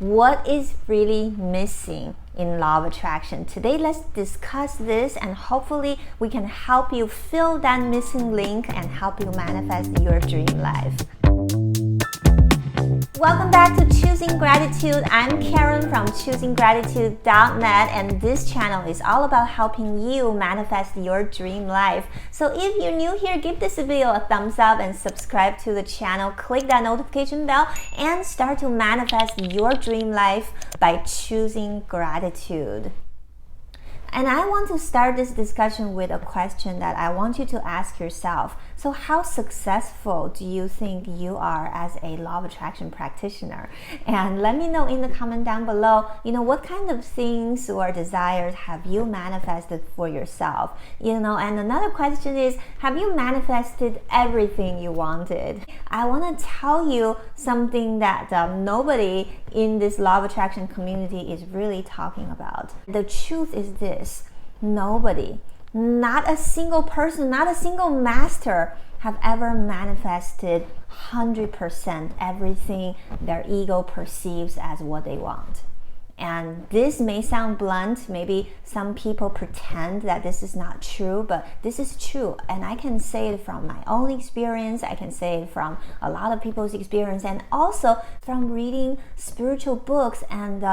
what is really missing in law of attraction. Today, let's discuss this, and hopefully we can help you fill that missing link and help you manifest your dream life. Welcome back to Choosing Gratitude. I'm Karen from ChoosingGratitude.net, and this channel is all about helping you manifest your dream life. So if you're new here, give this video a thumbs up and subscribe to the channel. Click that notification bell and start to manifest your dream life by choosing gratitude. And I want to start this discussion with a question that I want you to ask yourself. So how successful do you think you are as a law of attraction practitioner? And let me know in the comment down below, what kind of things or desires have you manifested for yourself? And another question is, have you manifested everything you wanted? I want to tell you something that nobody in this law of attraction community is really talking about. The truth is this: nobody, not a single person, not a single master have ever manifested 100% everything their ego perceives as what they want. And this may sound blunt, maybe some people pretend that this is not true, but this is true. And I can say it from my own experience, I can say it from a lot of people's experience, and also from reading spiritual books and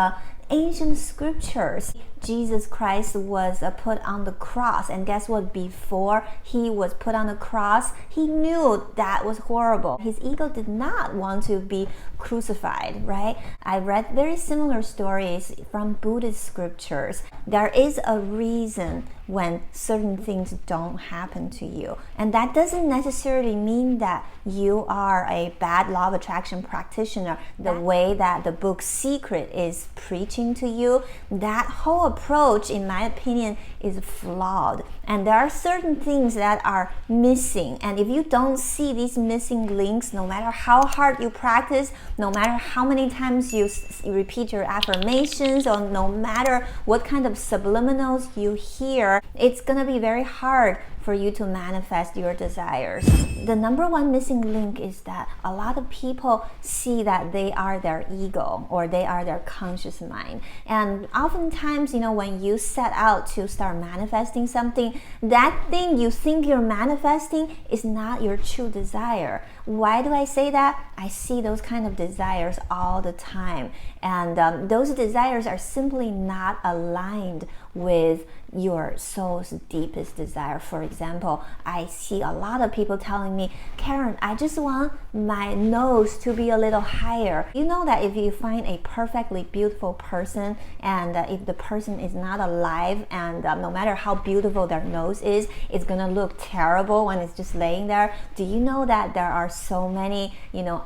ancient scriptures. Jesus Christ was put on the cross, and guess what? Before he was put on the cross, he knew that was horrible. His ego did not want to be crucified, right? I read very similar stories from Buddhist scriptures. There is a reason when certain things don't happen to you, and that doesn't necessarily mean that you are a bad law of attraction practitioner. The way that the book Secret is preaching to you, that whole approach, in my opinion, is flawed, and there are certain things that are missing. And if you don't see these missing links, no matter how hard you practice, no matter how many times you repeat your affirmations, or no matter what kind of subliminals you hear, it's gonna be very hard for you to manifest your desires. The number one missing link is that a lot of people see that they are their ego, or they are their conscious mind. And oftentimes, when you set out to start manifesting something, that thing you think you're manifesting is not your true desire. Why do I say that? I see those kind of desires all the time, and those desires are simply not aligned with your soul's deepest desire. For example, I see a lot of people telling me, Karen, I just want my nose to be a little higher. You know that if you find a perfectly beautiful person, and if the person is not alive, and no matter how beautiful their nose is, it's gonna look terrible when it's just laying there. Do you know that there are so many,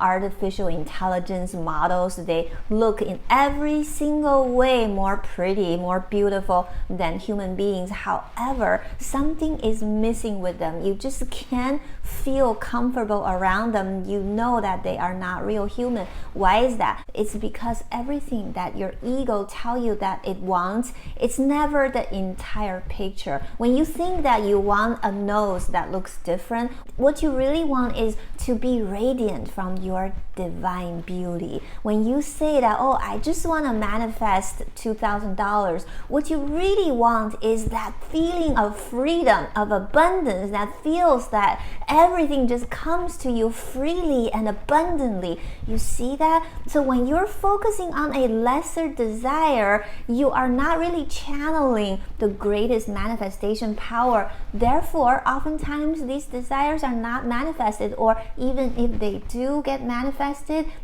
artificial intelligence models? They look in every single way more pretty, more beautiful than human beings. However, something is missing with them. You just can't feel comfortable around them. You know that they are not real human. Why is that? It's because everything that your ego tell you that it wants, it's never the entire picture. When you think that you want a nose that looks different, what you really want is to be radiant from your divine beauty. When you say that, oh, I just want to manifest $2,000, what you really want is that feeling of freedom, of abundance, that feels that everything just comes to you freely and abundantly. You see that? So when you're focusing on a lesser desire, you are not really channeling the greatest manifestation power. Therefore, oftentimes these desires are not manifested, or even if they do get manifested,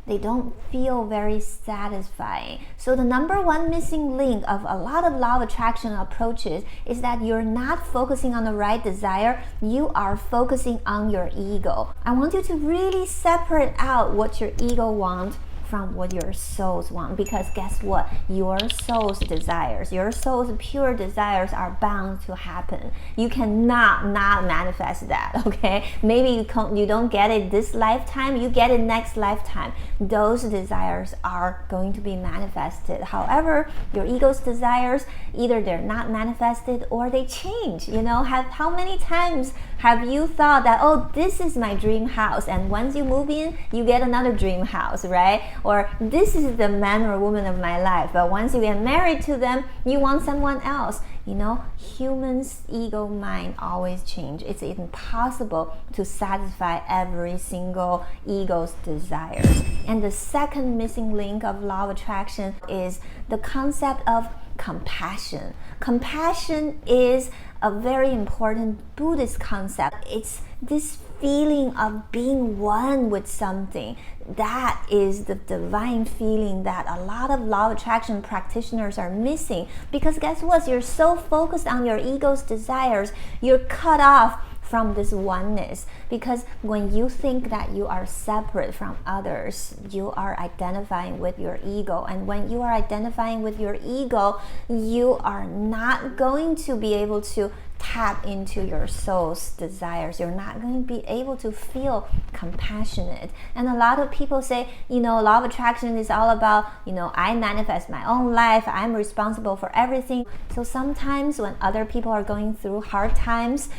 they don't feel very satisfying. So the number one missing link of a lot of law of attraction approaches is that you're not focusing on the right desire, you are focusing on your ego. I want you to really separate out what your ego wants from what your souls want, because guess what? Your soul's desires, your soul's pure desires are bound to happen. You cannot not manifest that, okay? Maybe you don't get it this lifetime, you get it next lifetime. Those desires are going to be manifested. However, your ego's desires, either they're not manifested or they change. How many times Have you thought that, oh, this is my dream house, and once you move in, you get another dream house, right? Or this is the man or woman of my life, but once you get married to them, you want someone else. You know, humans' ego mind always change. It's impossible to satisfy every single ego's desires. And the second missing link of law of attraction is the concept of compassion. Compassion is a very important Buddhist concept. It's this feeling of being one with something. That is the divine feeling that a lot of law of attraction practitioners are missing, because guess what? You're so focused on your ego's desires, you're cut off from this oneness. Because when you think that you are separate from others, you are identifying with your ego. And when you are identifying with your ego, you are not going to be able to tap into your soul's desires. You're not going to be able to feel compassionate. And a lot of people say, law of attraction is all about, I manifest my own life, I'm responsible for everything. So sometimes when other people are going through hard times,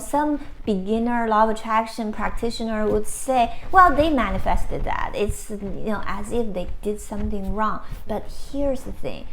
some beginner law of attraction practitioner would say, well, they manifested that. It's, as if they did something wrong. But here's the thing.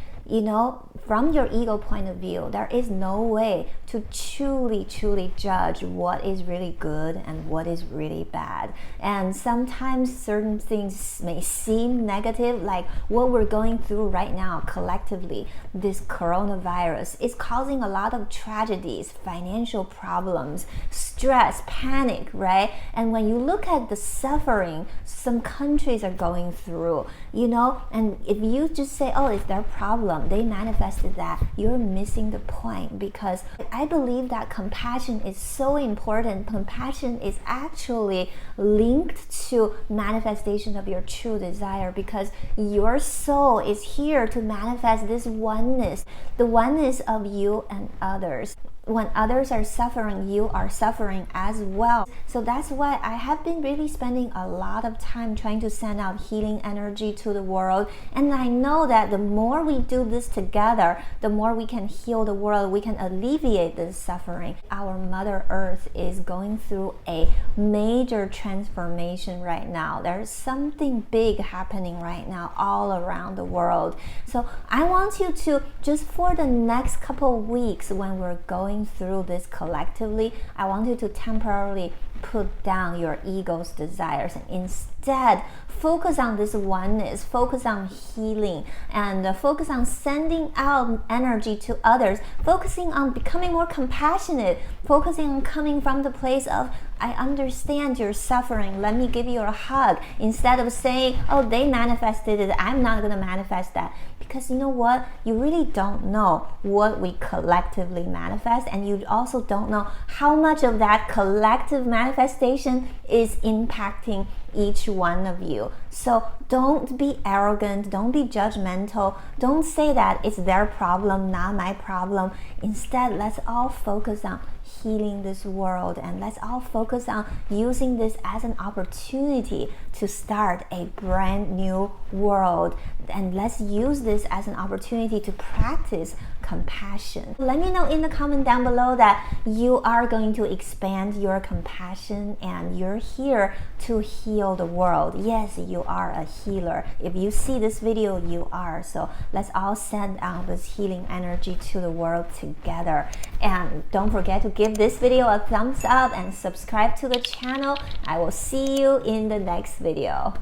From your ego point of view, there is no way to truly judge what is really good and what is really bad. And sometimes certain things may seem negative, like what we're going through right now collectively. This coronavirus is causing a lot of tragedies, financial problems, stress, panic, right? And when you look at the suffering some countries are going through, and if you just say, oh, it's their problem, they manifested that, you're missing the point. Because I believe that compassion is so important. Compassion is actually linked to manifestation of your true desire, because your soul is here to manifest this oneness, the oneness of you and others. When others are suffering, you are suffering as well. So that's why I have been really spending a lot of time trying to send out healing energy to the world. And I know that the more we do this together, the more we can heal the world, we can alleviate this suffering. Our Mother Earth is going through a major transformation right now. There's something big happening right now all around the world. So I want you to, just for the next couple of weeks when we're going through this collectively, I want you to temporarily put down your ego's desires and instead focus on this oneness, focus on healing, and focus on sending out energy to others, focusing on becoming more compassionate, focusing on coming from the place of, I understand you're suffering, let me give you a hug, instead of saying, oh, they manifested it, I'm not going to manifest that. Because you know what? You really don't know what we collectively manifest, and you also don't know how much of that collective manifestation is impacting each one of you. So don't be arrogant, don't be judgmental, don't say that it's their problem, not my problem. Instead, let's all focus on healing this world, and let's all focus on using this as an opportunity to start a brand new world. And let's use this as an opportunity to practice compassion. Let me know in the comment down below that you are going to expand your compassion and you're here to heal the world. Yes, you are a healer. If you see this video, you are. So let's all send out this healing energy to the world together. And don't forget to give this video a thumbs up and subscribe to the channel. I will see you in the next video.